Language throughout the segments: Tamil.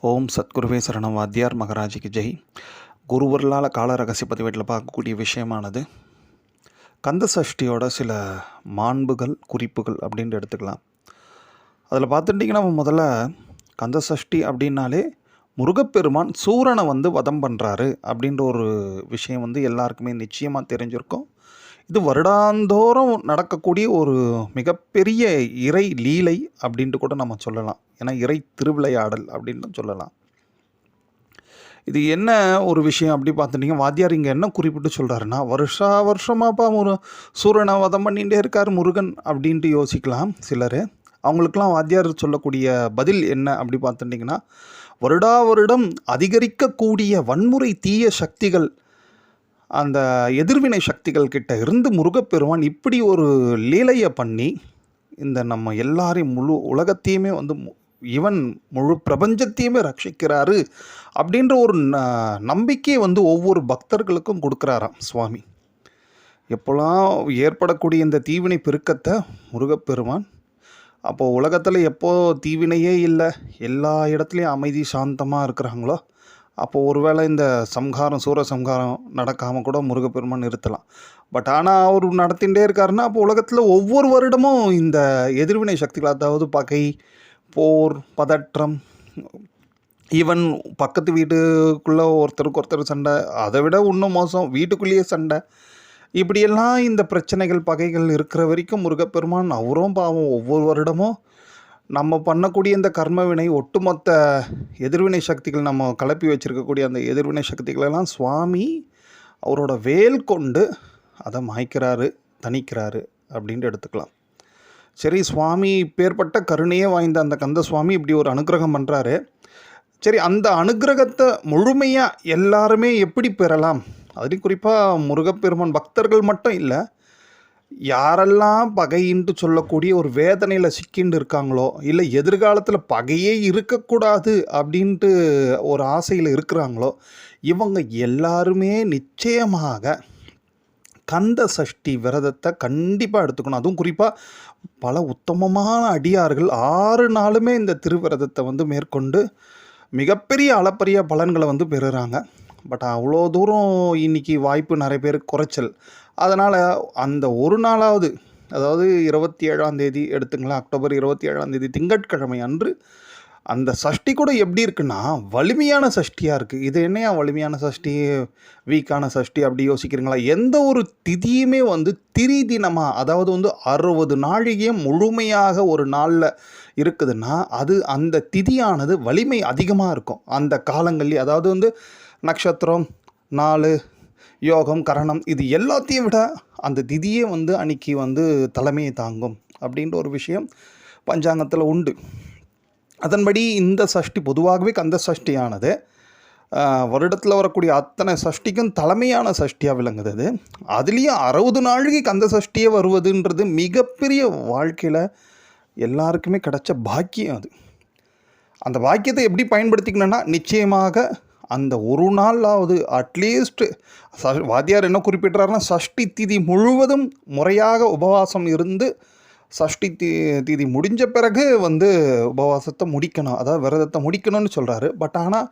ஓம் சத்குருவே சரணம். வாத்தியார் மகராஜிக்கு ஜெய். குருவர்களால் கால ரகசிய பதிவேட்டில் பார்க்கக்கூடிய விஷயமானது கந்த சஷ்டியோட சில மாண்புகள் குறிப்புகள் அப்படின்ட்டு எடுத்துக்கலாம். அதில் பார்த்துட்டிங்கன்னா முதல்ல கந்த சஷ்டி அப்படின்னாலே முருகப்பெருமான் சூரனை வதம் பண்ணுறாரு அப்படின்ற ஒரு விஷயம் எல்லாருக்குமே நிச்சயமாக தெரிஞ்சிருக்கும். இது வருடாந்தோறும் நடக்கக்கூடிய ஒரு மிகப்பெரிய இறை லீலை அப்படின்ட்டு கூட நம்ம சொல்லலாம். ஏன்னா இறை திருவிளையாடல் அப்படின்னு சொல்லலாம். இது என்ன ஒரு விஷயம் அப்படி பார்த்துட்டிங்க, வாத்தியார் இங்கே என்ன குறிப்பிட்டு சொல்கிறாருன்னா, வருஷமாப்பா ஒரு சூரனை வதம் பண்ணிகிட்டே இருக்கார் முருகன் அப்படின்ட்டு யோசிக்கலாம் சிலர். அவங்களுக்கெல்லாம் வாத்தியார் சொல்லக்கூடிய பதில் என்ன அப்படி பார்த்துட்டிங்கன்னா, வருடம் அதிகரிக்கக்கூடிய வன்முறை தீய சக்திகள், அந்த எதிர்வினை சக்திகள் கிட்ட இருந்து முருகப்பெருமான் இப்படி ஒரு லீலையை பண்ணி இந்த நம்ம எல்லாரையும் முழு உலகத்தையுமே இவன் முழு பிரபஞ்சத்தையுமே ரட்சிக்கிறாரு அப்படின்ற ஒரு நம்பிக்கையை ஒவ்வொரு பக்தர்களுக்கும் கொடுக்குறாராம் சுவாமி. எப்போலாம் ஏற்படக்கூடிய இந்த தீவினை பெருக்கத்தை முருகப்பெருமான், அப்போது உலகத்தில் எப்போ தீவினையே இல்லை, எல்லா இடத்துலையும் அமைதி சாந்தமாக இருக்கிறாங்களோ, அப்போது ஒருவேளை இந்த சூர சம்ஹாரம் நடக்காமல் கூட முருகப்பெருமான் நிறுத்தலாம். பட் ஆனால் அவர் நடத்திகிட்டே இருக்காருன்னா, அப்போ உலகத்தில் ஒவ்வொரு வருடமும் இந்த எதிர்வினை சக்திகள், அதாவது பகை, போர், பதற்றம், ஈவன் பக்கத்து வீட்டுக்குள்ளே ஒருத்தருக்கு ஒருத்தர் சண்டை, அதை விட இன்னும் மோசம் வீட்டுக்குள்ளேயே சண்டை, இப்படியெல்லாம் இந்த பிரச்சனைகள் பகைகள் இருக்கிற வரைக்கும் முருகப்பெருமான் அவரும் பாவம் ஒவ்வொரு வருடமும் நம்ம பண்ணக்கூடிய இந்த கர்மவினை ஒட்டுமொத்த எதிர்வினை சக்திகள், நம்ம கலப்பி வச்சுருக்கக்கூடிய அந்த எதிர்வினை சக்திகளெல்லாம் சுவாமி அவரோட வேல் கொண்டு அதை மாய்க்கிறாரு, தணிக்கிறாரு அப்படின்ட்டு எடுத்துக்கலாம். சரி, சுவாமி பேர்பட்ட கருணையே வாய்ந்த அந்த கந்த சுவாமி இப்படி ஒரு அனுகிரகம் பண்ணுறாரு. சரி, அந்த அனுகிரகத்தை முழுமையாக எல்லாருமே எப்படி பெறலாம்? அதுலேயும் குறிப்பாக முருகப்பெருமான் பக்தர்கள் மட்டும் இல்லை, யாரெல்லாம் பகையின்ட்டு சொல்லக்கூடிய ஒரு வேதனையில் சிக்கிண்டு இருக்காங்களோ, இல்லை எதிர்காலத்தில் பகையே இருக்கக்கூடாது அப்படின்ட்டு ஒரு ஆசையில் இருக்கிறாங்களோ, இவங்க எல்லாருமே நிச்சயமாக கந்த சஷ்டி விரதத்தை கண்டிப்பாக எடுத்துக்கணும். அதுவும் குறிப்பாக பல உத்தமமான அடியார்கள் 6 நாளுமே இந்த திருவிரதத்தை மேற்கொண்டு மிகப்பெரிய அளப்பரிய பலன்களை பெறுகிறாங்க. பட் அவ்வளோ தூரம் இன்றைக்கி வாய்ப்பு நிறைய பேருக்கு குறைச்சல். அதனால் அந்த ஒரு நாளாவது, அதாவது 27ஆம் தேதி எடுத்துங்களேன், அக்டோபர் 27ஆம் தேதி திங்கட்கிழமை அன்று அந்த சஷ்டி கூட எப்படி இருக்குன்னா வலிமையான சஷ்டியாக இருக்குது. இது என்னையா வலிமையான சஷ்டி, வீக்கான சஷ்டி அப்படி யோசிக்கிறீங்களா? எந்த ஒரு திதியுமே திரி தினமாக, அதாவது 60 நாழிகையும் முழுமையாக ஒரு நாளில் இருக்குதுன்னா அது அந்த திதியானது வலிமை அதிகமாக இருக்கும் அந்த காலங்கள்லேயே. அதாவது நட்சத்திரம், நாள், யோகம், கரணம், இது எல்லாத்தையும் விட அந்த திதியே அன்னைக்கு தலைமையை தாங்கும் அப்படின்ற ஒரு விஷயம் பஞ்சாங்கத்தில் உண்டு. அதன்படி இந்த சஷ்டி பொதுவாகவே கந்த சஷ்டியானது வருடத்தில் வரக்கூடிய அத்தனை சஷ்டிக்கும் தலைமையான சஷ்டியாக விளங்குது. அதுலேயும் 60 நாழிகை கந்த சஷ்டியே வருவதுன்றது மிகப்பெரிய வாழ்க்கையில் எல்லாருக்குமே கிடைச்ச பாக்கியம். அது அந்த பாக்கியத்தை எப்படி பயன்படுத்திக்கணுன்னா, நிச்சயமாக அந்த ஒரு நாளாவது அட்லீஸ்ட் வாத்தியார் என்ன குறிப்பிட்றாருன்னா, சஷ்டி திதி முழுவதும் முறையாக உபவாசம் இருந்து சஷ்டி திதி முடிஞ்ச பிறகு உபவாசத்தை முடிக்கணும், அதாவது விரதத்தை முடிக்கணும்னு சொல்கிறாரு. பட் ஆனால்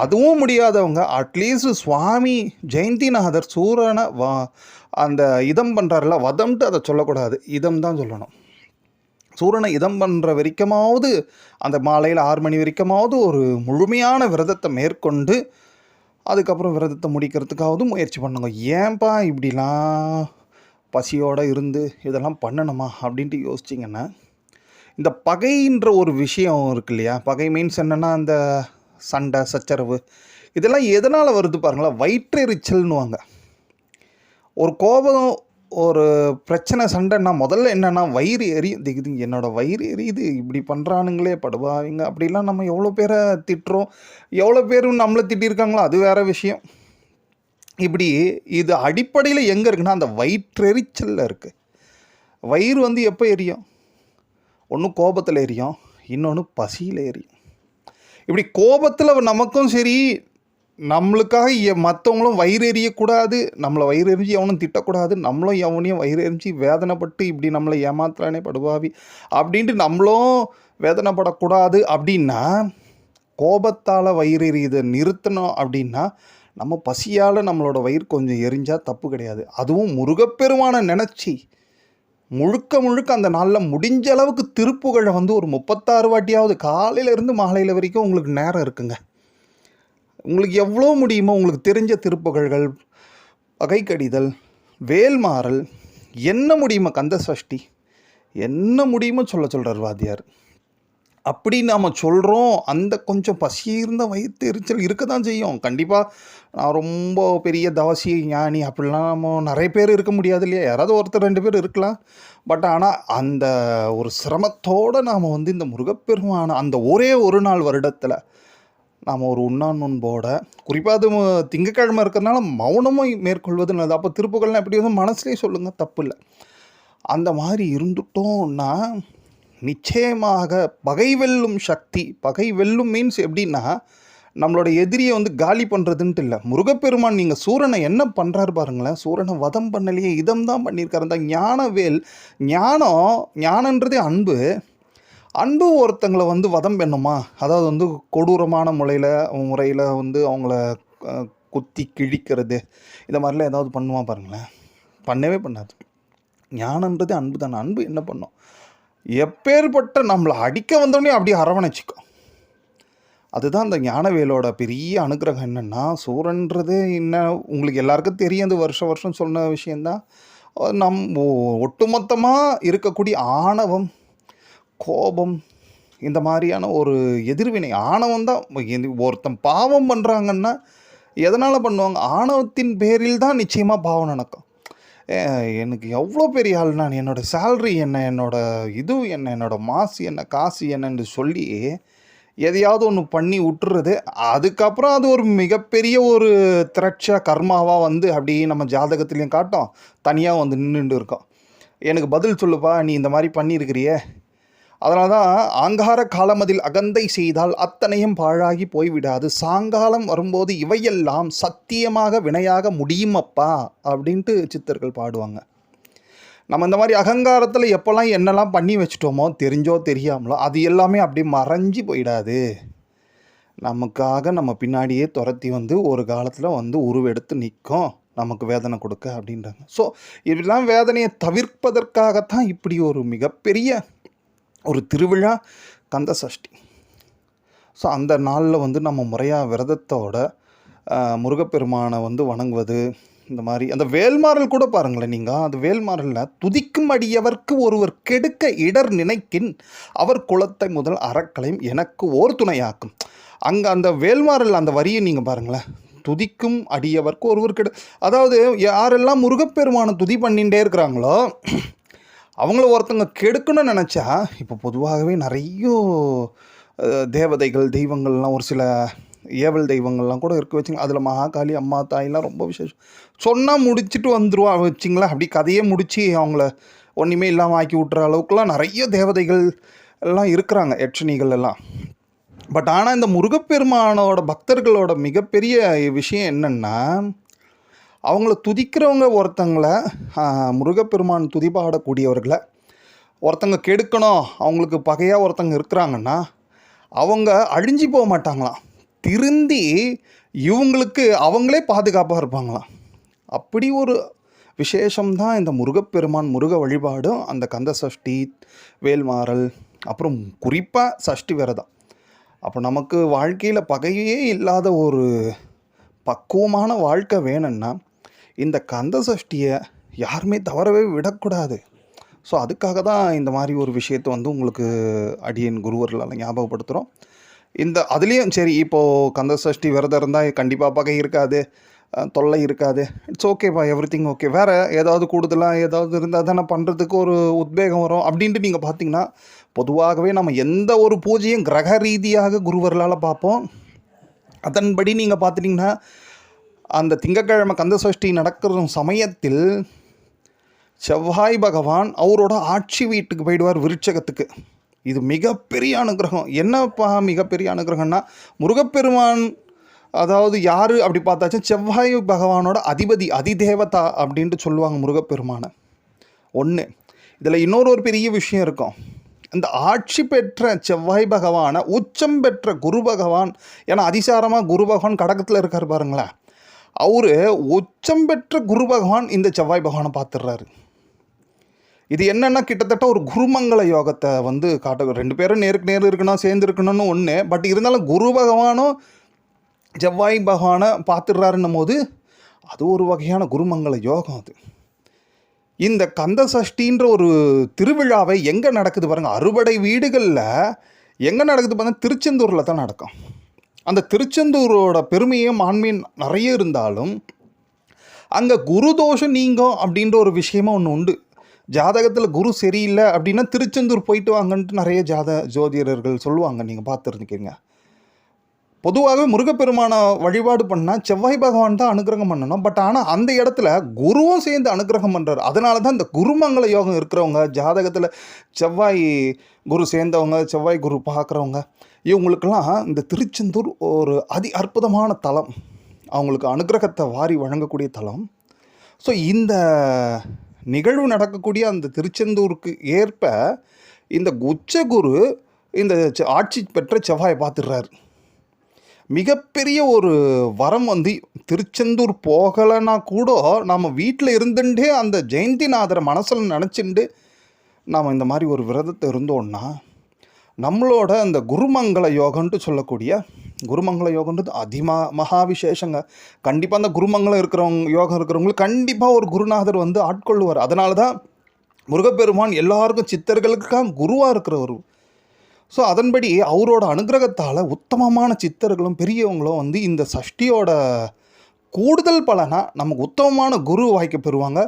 அதுவும் முடியாதவங்க அட்லீஸ்ட் சுவாமி ஜெயந்திநாதர் சூரனை அந்த இதம் பண்ணுறாருல, வதம்ட்டு அதை சொல்லக்கூடாது, இதம் தான் சொல்லணும். சூரனை இதம் பண்ணுற வரைக்குமாவது, அந்த மாலையில் 6 மணி வரைக்குமாவது ஒரு முழுமையான விரதத்தை மேற்கொண்டு அதுக்கப்புறம் விரதத்தை முடிக்கிறதுக்காவது முயற்சி பண்ணுங்க. ஏன்பா இப்படிலாம் பசியோடு இருந்து இதெல்லாம் பண்ணணுமா அப்படின்ட்டு யோசிச்சிங்கன்னா, இந்த பகைன்ற ஒரு விஷயம் இருக்கு இல்லையா? பகை மீன்ஸ் என்னென்னா, அந்த சண்டை சச்சரவு இதெல்லாம் எதனால் வருது பாருங்களேன், வயிற்றெரிச்சல்னுவாங்க. ஒரு கோபம், ஒரு பிரச்சனை, சண்டைன்னா முதல்ல என்னென்னா வயிறு எரியுது, என்னோடய வயிறு எரியுது, இப்படி பண்ணுறானுங்களே படுவாங்க அப்படிலாம் நம்ம எவ்வளோ பேரை திட்டுறோம், எவ்வளோ பேரும் நம்மளை திட்டிருக்காங்களோ அது வேறு விஷயம். இப்படி இது அடிப்படையில் எங்கே இருக்குன்னா அந்த வயிற்றெரிச்சலில் இருக்குது. வயிறு எப்போ எரியும்? ஒன்று கோபத்தில் எரியும், இன்னொன்று பசியில் எரியும். இப்படி கோபத்தில் நமக்கும் சரி, நம்மளுக்காக மற்றவங்களும் வயிறு எறியக்கூடாது, நம்மளை வயிறு எரிஞ்சு எவனும் திட்டக்கூடாது, நம்மளும் எவனையும் வயிறு எரிஞ்சு வேதனைப்பட்டு இப்படி நம்மளை ஏமாத்துறானே படுவாவி அப்படின்ட்டு நம்மளும் வேதனைப்படக்கூடாது. அப்படின்னா கோபத்தால் வயிறு எரியுதை நிறுத்தணும் அப்படின்னா நம்ம பசியால் நம்மளோட வயிறு கொஞ்சம் எரிஞ்சால் தப்பு கிடையாது. அதுவும் முருகப்பெருமானை நினச்சி முழுக்க முழுக்க அந்த நாளில் முடிஞ்ச அளவுக்கு திருப்புகழை வந்து ஒரு 36 வாட்டியாவது காலையிலேருந்து மாலையில் வரைக்கும் உங்களுக்கு நேரம் இருக்குங்க. உங்களுக்கு எவ்வளோ முடியுமோ உங்களுக்கு தெரிஞ்ச திருப்புகழ்கள், பகைக்கடிதல், வேல்மாறல், என்ன முடியுமோ கந்த சஷ்டி என்ன முடியுமோ சொல்கிறார் வாத்தியார். அப்படி நாம் சொல்கிறோம். அந்த கொஞ்சம் பசியிருந்த வயிற்று எரிச்சல் இருக்க தான் செய்யும். கண்டிப்பாக நான் ரொம்ப பெரிய தவசி ஞானி அப்படிலாம் நம்ம நிறைய பேர் இருக்க முடியாது இல்லையா? யாராவது ஒருத்தர் 2 பேர் இருக்கலாம். பட் ஆனால் அந்த ஒரு சிரமத்தோடு நாம் வந்து இந்த முருகப்பெருமான அந்த ஒரே ஒரு நாள் வருடத்தில் நாம் ஒரு உண்ணாநோன்போட, குறிப்பாக அது திங்கக்கிழமை இருக்கிறதுனால மௌனமும் மேற்கொள்வது நல்லது. அப்போ திருப்புகள்லாம் எப்படி வந்து மனசுலேயே சொல்லுங்கள், தப்பு இல்லை. அந்த மாதிரி இருந்துட்டோம்னா நிச்சயமாக பகை வெல்லும் சக்தி. பகை வெல்லும் மீன்ஸ் எப்படின்னா நம்மளோட எதிரியை வந்து காலி பண்ணுறதுன்ட்டு இல்லை. முருகப்பெருமான் நீங்கள் சூரனை என்ன பண்ணுறாரு பாருங்களேன். சூரனை வதம் பண்ணலையே, இதம் தான் பண்ணியிருக்காரு. அந்த ஞானவேல், ஞானன்றதே அன்பு. அன்பு ஒருத்தங்களை வந்து வதம் பண்ணுமா? அதாவது வந்து கொடூரமான முறையில் வந்து அவங்கள குத்தி கிழிக்கிறது, இந்த மாதிரிலாம் ஏதாவது பண்ணுமா பாருங்களேன்? பண்ணவே பண்ணாது. ஞானன்றது அன்பு தானே. அன்பு என்ன பண்ணும்? எப்பேற்பட்ட நம்மளை அடிக்க வந்தோடனே அப்படியே அரவணைச்சிக்கும். அதுதான் அந்த ஞானவேலோட பெரிய அனுகிரகம். என்னென்னா சூரன்றது என்ன உங்களுக்கு எல்லாருக்கும் தெரியும். அது வருஷம் சொன்ன விஷயந்தான். ஒட்டுமொத்தமாக இருக்கக்கூடிய ஆணவம், கோபம், இந்த மாதிரியான ஒரு எதிர்வினை. ஆணவம் தான். ஒருத்தன் பாவம் பண்ணுறாங்கன்னா எதனால் பண்ணுவாங்க? ஆணவத்தின் பேரில் தான் நிச்சயமாக பாவம் நடக்கும். எனக்கு எவ்வளோ பெரிய ஆள் நான், என்னோடய சேல்ரி என்ன, என்னோடய மாசு என்ன, காசு என்னன்னு சொல்லி எதையாவது ஒன்று பண்ணி விட்டுறது. அதுக்கப்புறம் அது ஒரு மிகப்பெரிய ஒரு திரட்ச கர்மாவாக வந்து அப்படியே நம்ம ஜாதகத்துலேயும் காட்டும், தனியாக வந்து நின்றுட்டு இருக்கோம். எனக்கு பதில் சொல்லுப்பா, நீ இந்த மாதிரி பண்ணியிருக்கிறியே. அதனால தான் ஆங்கார காலமதில் அகந்தை செய்தால் அத்தனையும் பாழாகி போய்விடாது, சாங்காலம் வரும்போது இவையெல்லாம் சத்தியமாக வினையாக முடியுமப்பா அப்படின்ட்டு சித்தர்கள் பாடுவாங்க. நம்ம இந்த மாதிரி அகங்காரத்தில் எப்போல்லாம் என்னெல்லாம் பண்ணி வச்சிட்டோமோ, தெரிஞ்சோ தெரியாமலோ, அது எல்லாமே அப்படி மறைஞ்சி போயிடாது. நமக்காக நம்ம பின்னாடியே துரத்தி வந்து ஒரு காலத்தில் வந்து உருவெடுத்து நிற்கும், நமக்கு வேதனை கொடுக்க அப்படின்றாங்க. ஸோ இதெல்லாம் வேதனையை தவிர்ப்பதற்காகத்தான் இப்படி ஒரு மிகப்பெரிய ஒரு திருவிழா கந்த சஷ்டி. ஸோ அந்த நாளில் வந்து நம்ம முறையாக விரதத்தோட முருகப்பெருமானை வந்து வணங்குவது. இந்த மாதிரி அந்த வேல்மாறல் கூட பாருங்களேன். நீங்கள் அந்த வேல்மாறலில் துதிக்கும் அடியவர்க்கு ஒருவர் கெடுக்க இடர் நினைக்கின் அவர் குலத்தை முதல் அறக்கலையும் எனக்கு ஓர் துணையாக்கும். அங்கே அந்த வேல்மாறல் அந்த வரியை நீங்கள் பாருங்களேன். துதிக்கும் அடியவர்க்கு ஒருவர் அதாவது யாரெல்லாம் முருகப்பெருமானை துதி பண்ணிகிட்டே இருக்கிறாங்களோ அவங்கள ஒருத்தங்க கெடுக்கணும்னு நினச்சா, இப்போ பொதுவாகவே நிறைய தேவதைகள், தெய்வங்கள்லாம், ஒரு சில ஏவல் தெய்வங்கள்லாம் கூட இருக்க வச்சுங்க. அதில் மகாகாளி, அம்மா தாயெல்லாம் ரொம்ப விசேஷம். சொன்னால் முடிச்சுட்டு வந்துடுவா வச்சிங்களா. அப்படி கதையே முடித்து அவங்கள ஒன்றுமே இல்லாமல் ஆக்கி விட்டுற அளவுக்குலாம் நிறைய தேவதைகள் எல்லாம் இருக்கிறாங்க, யட்சணிகள் எல்லாம். பட் ஆனால் இந்த முருகப்பெருமானோட பக்தர்களோட மிகப்பெரிய விஷயம் என்னென்னா, அவங்கள துதிக்கிறவங்க ஒருத்தங்களை, முருகப்பெருமான் துதிபாடக்கூடியவர்களை ஒருத்தங்க கெடுக்கணும், அவங்களுக்கு பகையாக ஒருத்தங்க இருக்கிறாங்கன்னா அவங்க அழிஞ்சு போக மாட்டாங்களாம். திருந்தி இவங்களுக்கு அவங்களே பாதுகாப்பாக இருப்பாங்களாம். அப்படி ஒரு விசேஷம்தான் இந்த முருகப்பெருமான் முருக வழிபாடும், அந்த கந்த சஷ்டி, வேல்மாறல், அப்புறம் குறிப்பாக சஷ்டி விரதம். அப்போ நமக்கு வாழ்க்கையில் பகையே இல்லாத ஒரு பக்குவமான வாழ்க்கை வேணும்னா இந்த கந்த சஷ்டியை யாருமே தவறவே விடக்கூடாது. ஸோ அதுக்காக தான் இந்த மாதிரி ஒரு விஷயத்தை வந்து உங்களுக்கு அடியேன் குருவர்களால் ஞாபகப்படுத்துகிறோம். அதுலேயும் சரி, இப்போது கந்த சஷ்டி விரதம் இருந்தால் கண்டிப்பாக பகை இருக்காது, தொல்லை இருக்காது, இட்ஸ் ஓகேப்பா, எவ்ரிதிங் ஓகே. வேறு ஏதாவது கூடுதலாக ஏதாவது இருந்தால் தானே பண்ணுறதுக்கு ஒரு உத்வேகம் வரும் அப்படின்ட்டு நீங்கள் பார்த்தீங்கன்னா, பொதுவாகவே நம்ம எந்த ஒரு பூஜையும் கிரக ரீதியாக குருவர்களால் பார்ப்போம். அதன்படி நீங்கள் பார்த்துட்டிங்கன்னா அந்த திங்கக்கிழமை கந்த சஷ்டி நடக்கிற சமயத்தில் செவ்வாய் பகவான் அவரோட ஆட்சி வீட்டுக்கு போயிடுவார், விருட்சகத்துக்கு. இது மிகப்பெரிய அனுகிரகம். என்னப்பா மிகப்பெரிய அனுகிரகம்னா, முருகப்பெருமான் அதாவது யார் அப்படி பார்த்தாச்சும் செவ்வாய் பகவானோட அதிபதி, அதிதேவதா அப்படின்ட்டு சொல்லுவாங்க முருகப்பெருமானை. ஒன்று இதில் இன்னொரு பெரிய விஷயம் இருக்கும். இந்த ஆட்சி பெற்ற செவ்வாய் பகவானை உச்சம் பெற்ற குரு பகவான், ஏன்னா அதிசாரமாக குரு பகவான் கடகத்தில் இருக்கார் பாருங்களேன், அவர் உச்சம் பெற்ற குரு பகவான் இந்த செவ்வாய் பகவானை பார்த்துடுறாரு. இது என்னென்னா கிட்டத்தட்ட ஒரு குருமங்கள யோகத்தை வந்து காட்ட, 2 பேரும் நேருக்கு நேர் இருக்கணும், சேர்ந்து இருக்கணும்னு ஒன்று. பட் இருந்தாலும் குரு பகவானும் செவ்வாய் பகவானை பார்த்துடுறாருன்னும் போது அது ஒரு வகையான குருமங்கள யோகம். அது இந்த கந்த சஷ்டின்ற ஒரு திருவிழாவை எங்கே நடக்குது பாருங்கள், அறுபடை வீடுகளில் எங்கே நடக்குது பாருங்கள், திருச்செந்தூரில் தான் நடக்கும். அந்த திருச்செந்தூரோட பெருமையும் ஆன்மீன் நிறைய இருந்தாலும் அங்கே குரு தோஷம் நீங்கும் அப்படின்ற ஒரு விஷயமும் ஒன்று உண்டு. ஜாதகத்தில் குரு சரியில்லை அப்படின்னா திருச்செந்தூர் போயிட்டு வாங்கன்ட்டு நிறைய ஜோதிடர்கள் சொல்லுவாங்க, நீங்கள் பார்த்துருந்துக்கீங்க. பொதுவாகவே முருகப்பெருமான வழிபாடு பண்ணால் செவ்வாய் பகவான் தான் அனுகிரகம் பண்ணணும். பட் ஆனால் அந்த இடத்துல குருவும் சேர்ந்து அனுகிரகம் பண்ணுறாரு. அதனால தான் இந்த குருமங்கள யோகம் இருக்கிறவங்க, ஜாதகத்தில் செவ்வாய் குரு சேர்ந்தவங்க, செவ்வாய் குரு பார்க்குறவங்க, இவங்களுக்கெல்லாம் இந்த திருச்செந்தூர் ஒரு அற்புதமான தலம், அவங்களுக்கு அனுகிரகத்தை வாரி வழங்கக்கூடிய தலம். ஸோ இந்த நிகழ்வு நடக்கக்கூடிய அந்த திருச்செந்தூருக்கு ஏற்ப இந்த உச்சகுரு இந்த ஆட்சி பெற்ற செவ்வாயை பார்த்துடுறாரு. மிகப்பெரிய ஒரு வரம் வந்து திருச்செந்தூர் போகலைன்னா கூட நம்ம வீட்டில் இருந்துட்டே அந்த ஜெயந்திநாதரை மனசில் நினச்சிண்டு நாம் இந்த மாதிரி ஒரு விரதத்தை இருந்தோன்னா நம்மளோட அந்த குருமங்கள யோகன்ட்டு சொல்லக்கூடிய, குருமங்கள யோகன்றது மகா விசேஷங்க. கண்டிப்பாக அந்த குருமங்கலம் யோகம் இருக்கிறவங்களுக்கு கண்டிப்பாக ஒரு குருநாதர் வந்து ஆட்கொள்ளுவார். அதனால தான் முருகப்பெருமான் எல்லாருக்கும் சித்தர்களுக்காக குருவாக இருக்கிறவர். ஸோ அதன்படி அவரோட அனுகிரகத்தால் உத்தமமான சித்தர்களும் பெரியவங்களும் வந்து இந்த சஷ்டியோட கூடுதல் பலனாக நமக்கு உத்தமமான குரு வாய்க்க பெறுவாங்க.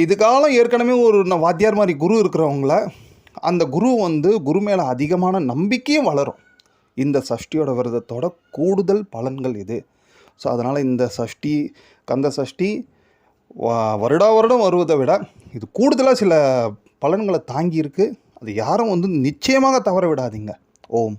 இதுக்காலம் ஏற்கனவே ஒரு வாத்தியார் மாதிரி குரு இருக்கிறவங்கள அந்த குரு வந்து குரு மேலே அதிகமான நம்பிக்கையும் வளரும். இந்த சஷ்டியோட விரதத்தோட கூடுதல் பலன்கள் இது. ஸோ அதனால் இந்த சஷ்டி, கந்த சஷ்டி வருடம் வருவதை விட இது கூடுதலாக சில பலன்களை தாங்கியிருக்கு. அது யாரும் வந்து நிச்சயமாக தவற விடாதீங்க. ஓம்.